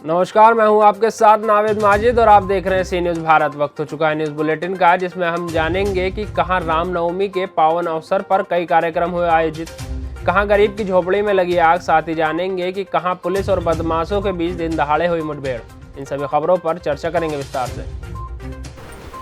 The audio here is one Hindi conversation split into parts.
नमस्कार, मैं हूं आपके साथ नावेद माजिद और आप देख रहे हैं सी न्यूज़ भारत। वक्त हो चुका है न्यूज़ बुलेटिन का, जिसमें हम जानेंगे कि कहां रामनवमी के पावन अवसर पर कई कार्यक्रम हुए आयोजित, कहां गरीब की झोपड़ी में लगी आग। साथ ही जानेंगे कि कहां पुलिस और बदमाशों के बीच दिन दहाड़े हुई मुठभेड़। इन सभी खबरों पर चर्चा करेंगे विस्तार से।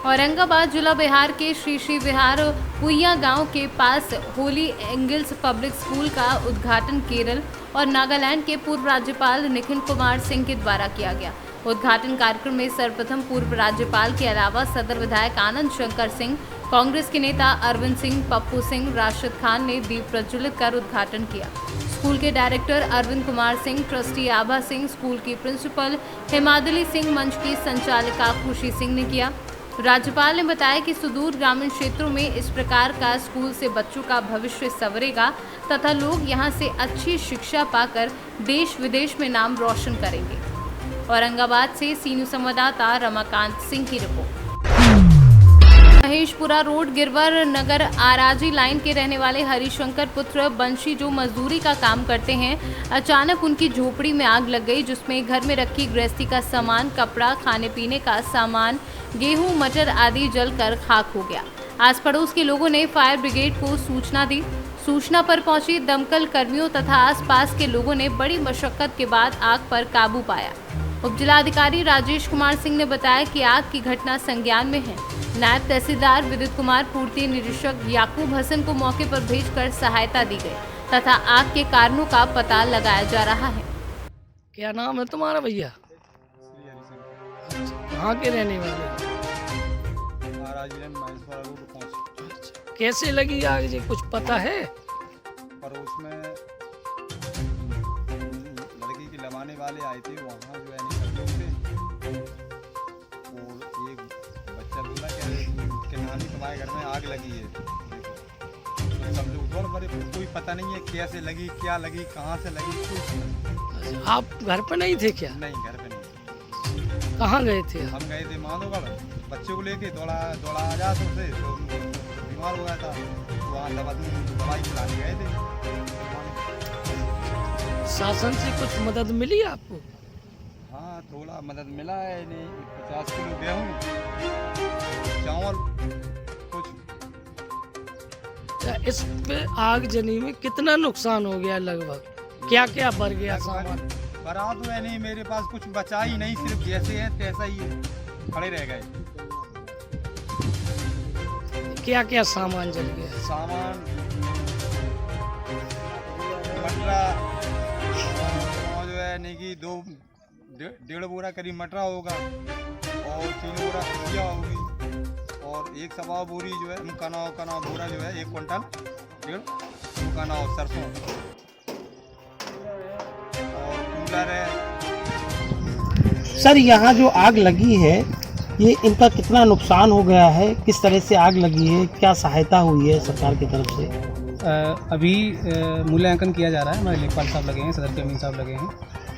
औरंगाबाद जिला बिहार के श्री बिहार पुइया गांव के पास होली एंगल्स पब्लिक स्कूल का उद्घाटन केरल और नागालैंड के पूर्व राज्यपाल निखिल कुमार सिंह के द्वारा किया गया। उद्घाटन कार्यक्रम में सर्वप्रथम पूर्व राज्यपाल के अलावा सदर विधायक आनंद शंकर सिंह, कांग्रेस के नेता अरविंद सिंह, पप्पू सिंह, राशिद खान ने दीप प्रज्वलित कर उद्घाटन किया। स्कूल के डायरेक्टर अरविंद कुमार सिंह, ट्रस्टी आभा सिंह, स्कूल की प्रिंसिपल हिमादली सिंह, मंच की संचालिका खुशी सिंह ने किया। राज्यपाल ने बताया कि सुदूर ग्रामीण क्षेत्रों में इस प्रकार का स्कूल से बच्चों का भविष्य संवरेगा तथा लोग यहां से अच्छी शिक्षा पाकर देश विदेश में नाम रोशन करेंगे। औरंगाबाद से सी न्यूज़ संवाददाता रमाकांत सिंह की रिपोर्ट। महेशपुरा रोड गिरवर नगर आराजी लाइन के रहने वाले हरिशंकर पुत्र बंशी, जो मजदूरी का काम करते हैं, अचानक उनकी झोपड़ी में आग लग गई, जिसमें घर में रखी गृहस्थी का सामान, कपड़ा, खाने पीने का सामान, गेहूं, मटर आदि जलकर खाक हो गया। आस पड़ोस के लोगों ने फायर ब्रिगेड को सूचना दी। सूचना पर पहुंची दमकल कर्मियों तथा आसपास के लोगों ने बड़ी मशक्कत के बाद आग पर काबू पाया। उपजिलाधिकारी राजेश कुमार सिंह ने बताया कि आग की घटना संज्ञान में है। नायब तहसीलदार विद्युत कुमार, पूर्ति निरीक्षक याकूब हसन को मौके पर भेजकर सहायता दी गई तथा आग के कारणों का पता लगाया जा रहा है। क्या नाम है तुम्हारा भैया? कहाँ के रहने वाले? कैसे लगी आग जी, कुछ पता है? पड़ोस में लड़की की लवाने वाले आए थे, वहाँ जो है नहीं थे, और एक बच्चा बोला कि नानी तुम्हारे घर में आग लगी है। देखो तो सब लोग दौड़ पड़े, कोई पता नहीं है कैसे लगी, क्या लगी, कहाँ से लगी, कोई। आप घर पर नहीं थे क्या? नहीं, घर पे नहीं। कहाँ गए थे? हम गए थे माधोगढ़, बच्चे को लेके दौड़ा आ जा तो बीमार हो गया था, तो वहाँ दवाई खिलाने गए थे। शासन से कुछ मदद मिली आपको? हाँ, थोड़ा मदद मिला है। नहीं 50 किलो गेहूँ, चावल कुछ। इस पे आग जनी में कितना नुकसान हो गया लगभग? क्या क्या भर गया सामान? बरा तो है नहीं, मेरे पास कुछ बचा ही नहीं, सिर्फ जैसे है तैसा ही खड़े रह गए। क्या क्या सामान जल गया? सामान मटरा जो है नहीं कि 1.5 बोरा करीब मटरा होगा, और 3 बोरा खिसिया होगी, और 1 सवा बोरी जो है कना बोरा जो है 1 क्विंटल 1.5 कना, और सरसों और कूलर है। सर, यहाँ जो आग लगी है, ये इनका कितना नुकसान हो गया है, किस तरह से आग लगी है, क्या सहायता हुई है सरकार की तरफ से? अभी मूल्यांकन किया जा रहा है। हमारे लेखपाल साहब लगे हैं, सदर के अमीन साहब लगे हैं,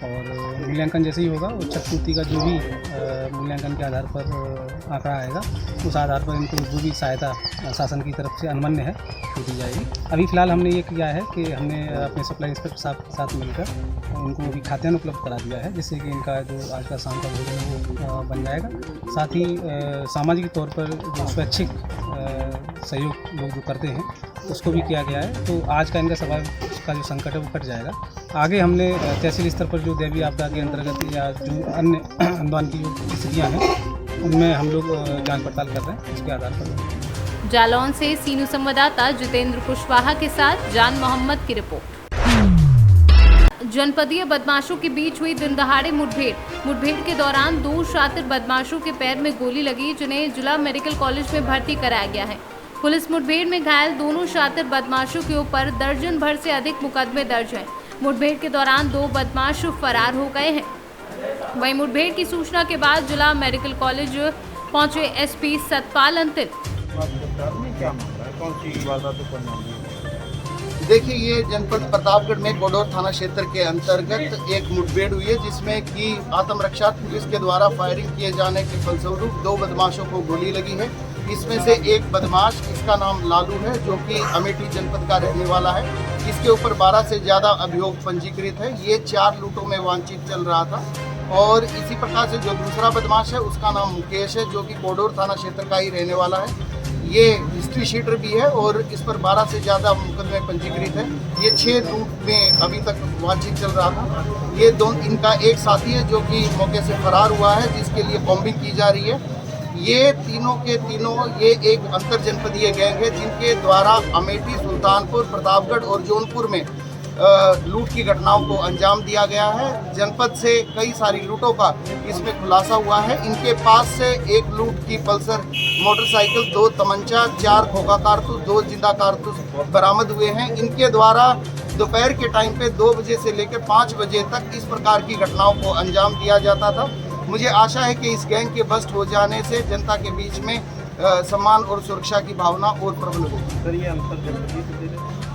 और मूल्यांकन जैसे ही होगा वो छत पूर्ति का जो भी मूल्यांकन के आधार पर आंकड़ा आएगा, उस आधार पर इनको जो भी सहायता शासन की तरफ से अनुमन्य है वो दी जाएगी। अभी फ़िलहाल हमने ये किया है कि हमने अपने सप्लाई इंस्पेक्टर साहब के साथ मिलकर इनको अभी खाद्यान्न उपलब्ध करा दिया है, जिससे कि इनका जो आज का शाम का भोजन है वो बन जाएगा। साथ ही सामाजिक तौर पर जो स्वैच्छिक सहयोग लोग जो करते हैं उसको भी किया गया है, तो आज का इनका सवाल का जो संकट है वो कट जाएगा। आगे हमने तहसील स्तर पर जो दैवीय आपदा के अंतर्गत या जो अन्य अनुदान की जो स्थितियाँ हैं उनमें हम लोग जांच पड़ताल कर रहे हैं, उसके आधार पर। जालौन से सी न्यूज़ संवाददाता जितेंद्र कुशवाहा के साथ जान मोहम्मद की रिपोर्ट। जनपदीय बदमाशों के बीच हुई दिन दहाड़े मुठभेड़ के दौरान 2 शातिर बदमाशों के पैर में गोली लगी, जिन्हें जिला मेडिकल कॉलेज में भर्ती कराया गया है। पुलिस मुठभेड़ में घायल दोनों शातिर बदमाशों के ऊपर दर्जन भर से अधिक मुकदमे दर्ज हैं। मुठभेड़ के दौरान 2 बदमाश फरार हो गए हैं। वहीं मुठभेड़ की सूचना के बाद जिला मेडिकल कॉलेज पहुंचे एसपी सतपाल अंतिल। देखिए, ये जनपद प्रतापगढ़ में कोडोर थाना क्षेत्र के अंतर्गत एक मुठभेड़ हुई है, जिसमें कि आत्मरक्षा पुलिस के द्वारा फायरिंग किए जाने के फलस्वरूप 2 बदमाशों को गोली लगी है। इसमें से एक बदमाश, इसका नाम लालू है, जो कि अमेठी जनपद का रहने वाला है। इसके ऊपर 12 से ज़्यादा अभियोग पंजीकृत है। ये 4 लूटों में वांछित चल रहा था और इसी प्रकार से जो दूसरा बदमाश है उसका नाम मुकेश है, जो कि कोडोर थाना क्षेत्र का ही रहने वाला है। ये हिस्ट्री शीटर भी है और इस पर 12 से ज़्यादा मुकदमे पंजीकृत है। ये 6 रूट में अभी तक बातचीत चल रहा था। ये इनका एक साथी है जो कि मौके से फरार हुआ है, जिसके लिए बॉम्बिंग की जा रही है। ये तीनों के तीनों ये एक अंतर जनपदीय गैंग है, जिनके द्वारा अमेठी, सुल्तानपुर, प्रतापगढ़ और जौनपुर में लूट की घटनाओं को अंजाम दिया गया है। जनपद से कई सारी लूटों का इसमें खुलासा हुआ है। इनके पास से एक लूट की पल्सर मोटरसाइकिल, 2 तमंचा, 4 खोखा कारतूस, 2 जिंदा कारतूस बरामद हुए हैं। इनके द्वारा दोपहर के टाइम पे 2 बजे से लेकर 5 बजे तक इस प्रकार की घटनाओं को अंजाम दिया जाता था। मुझे आशा है कि इस गैंग के बस्ट हो जाने से जनता के बीच में सम्मान और सुरक्षा की भावना और प्रबल होगी।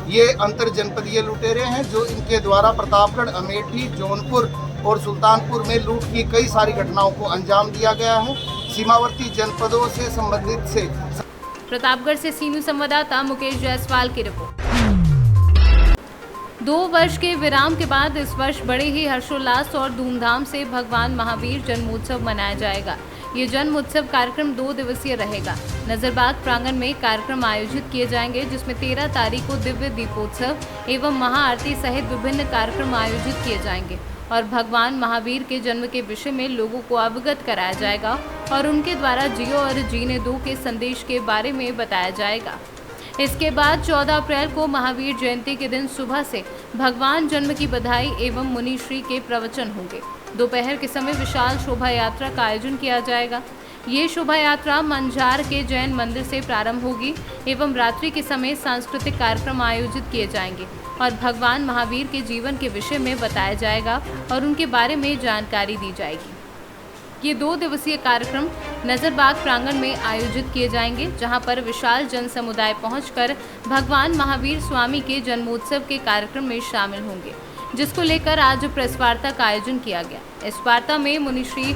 ये अंतर जनपदीय लुटेरे हैं जो इनके द्वारा प्रतापगढ़, अमेठी, जौनपुर और सुल्तानपुर में लूट की कई सारी घटनाओं को अंजाम दिया गया है। सीमावर्ती जनपदों से संबंधित से प्रतापगढ़ से सीनू संवाददाता मुकेश जायसवाल की रिपोर्ट। 2 वर्ष के विराम के बाद इस वर्ष बड़े ही हर्षोल्लास और धूमधाम से भगवान महावीर जन्मोत्सव मनाया जाएगा। ये जन्मोत्सव कार्यक्रम 2 दिवसीय रहेगा। नजरबाग प्रांगण में कार्यक्रम आयोजित किए जाएंगे, जिसमें 13 तारीख को दिव्य दीपोत्सव एवं महाआरती सहित विभिन्न कार्यक्रम आयोजित किए जाएंगे और भगवान महावीर के जन्म के विषय में लोगों को अवगत कराया जाएगा और उनके द्वारा जियो और जीने दो के संदेश के बारे में बताया जाएगा। इसके बाद 14 अप्रैल को महावीर जयंती के दिन सुबह से भगवान जन्म की बधाई एवं मुनिश्री के प्रवचन होंगे। दोपहर के समय विशाल शोभा यात्रा का आयोजन किया जाएगा। ये शोभा यात्रा मंझार के जैन मंदिर से प्रारंभ होगी एवं रात्रि के समय सांस्कृतिक कार्यक्रम आयोजित किए जाएंगे और भगवान महावीर के जीवन के विषय में बताया जाएगा और उनके बारे में जानकारी दी जाएगी। ये 2 दिवसीय कार्यक्रम नजरबाग प्रांगण में आयोजित किए जाएंगे, जहां पर विशाल जन समुदाय पहुंचकर भगवान महावीर स्वामी के जन्मोत्सव के कार्यक्रम में शामिल होंगे, जिसको लेकर आज प्रेस वार्ता का आयोजन किया गया। इस वार्ता में मुनिश्री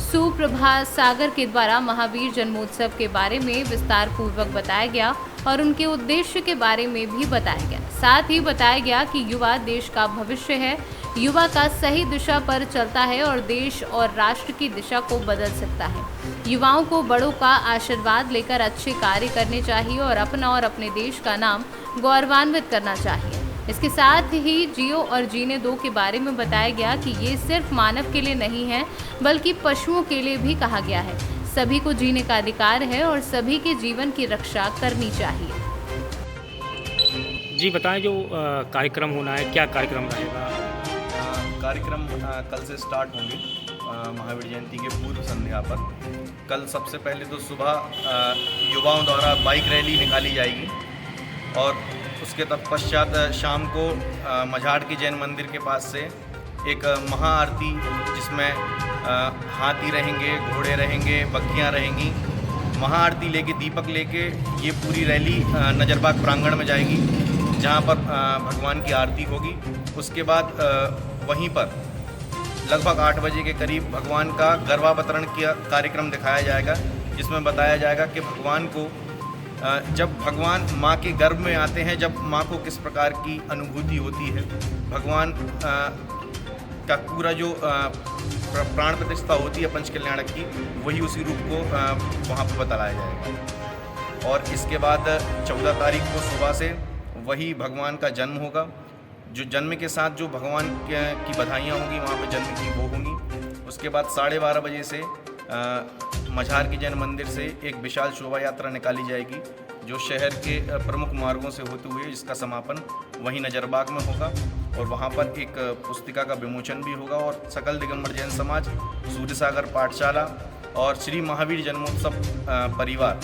सुप्रभा सागर के द्वारा महावीर जन्मोत्सव के बारे में विस्तार पूर्वक बताया गया और उनके उद्देश्य के बारे में भी बताया गया। साथ ही बताया गया कि युवा देश का भविष्य है, युवा का सही दिशा पर चलता है और देश और राष्ट्र की दिशा को बदल सकता है। युवाओं को बड़ों का आशीर्वाद लेकर अच्छे कार्य करने चाहिए और अपना और अपने देश का नाम गौरवान्वित करना चाहिए। इसके साथ ही जियो और जीने दो के बारे में बताया गया कि ये सिर्फ मानव के लिए नहीं है, बल्कि पशुओं के लिए भी कहा गया है। सभी को जीने का अधिकार है और सभी के जीवन की रक्षा करनी चाहिए। जी बताएं, जो कार्यक्रम होना है, क्या कार्यक्रम रहेगा? कार्यक्रम कल से स्टार्ट होंगे महावीर जयंती के पूर्व संध्या पर। कल सबसे पहले तो सुबह युवाओं द्वारा बाइक रैली निकाली जाएगी और उसके तत्पश्चात शाम को मझाड़ के जैन मंदिर के पास से एक महाआरती, जिसमें हाथी रहेंगे, घोड़े रहेंगे, बग्घियाँ रहेंगी, महाआरती लेके दीपक लेके ये पूरी रैली नजरबाग प्रांगण में जाएगी, जहाँ पर भगवान की आरती होगी। उसके बाद वहीं पर लगभग 8 बजे के करीब भगवान का गर्भावतरण का कार्यक्रम दिखाया जाएगा, जिसमें बताया जाएगा कि भगवान को जब भगवान माँ के गर्भ में आते हैं, जब माँ को किस प्रकार की अनुभूति होती है, भगवान का पूरा जो प्राण प्रतिष्ठा होती है पंचकल्याणक की, वही उसी रूप को वहाँ पर बताया जाएगा। और इसके बाद 14 तारीख को सुबह से वही भगवान का जन्म होगा। जो जन्म के साथ जो भगवान की बधाइयाँ होंगी, वहाँ पर जन्म की वो होंगी। उसके बाद 12:30 बजे से मझार के जैन मंदिर से एक विशाल शोभा यात्रा निकाली जाएगी, जो शहर के प्रमुख मार्गों से होते हुए जिसका समापन वहीं नजरबाग में होगा। और वहाँ पर एक पुस्तिका का विमोचन भी होगा और सकल दिगंबर जैन समाज, सूर्यसागर पाठशाला और श्री महावीर जन्मोत्सव परिवार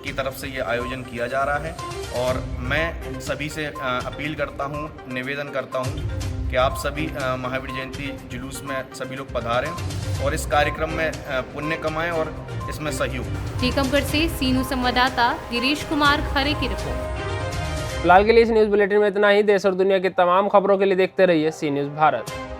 की तरफ से ये आयोजन किया जा रहा है। और मैं सभी से अपील करता हूँ, निवेदन करता हूँ कि आप सभी महावीर जयंती जुलूस में सभी लोग पधारें और इस कार्यक्रम में पुण्य कमाएं और इसमें सहयोग। टीकमगढ़ से सीनू संवाददाता गिरीश कुमार खरे की रिपोर्ट। फिलहाल के लिए इस न्यूज़ बुलेटिन में इतना ही। देश और दुनिया की तमाम खबरों के लिए देखते रहिए सी न्यूज़ भारत।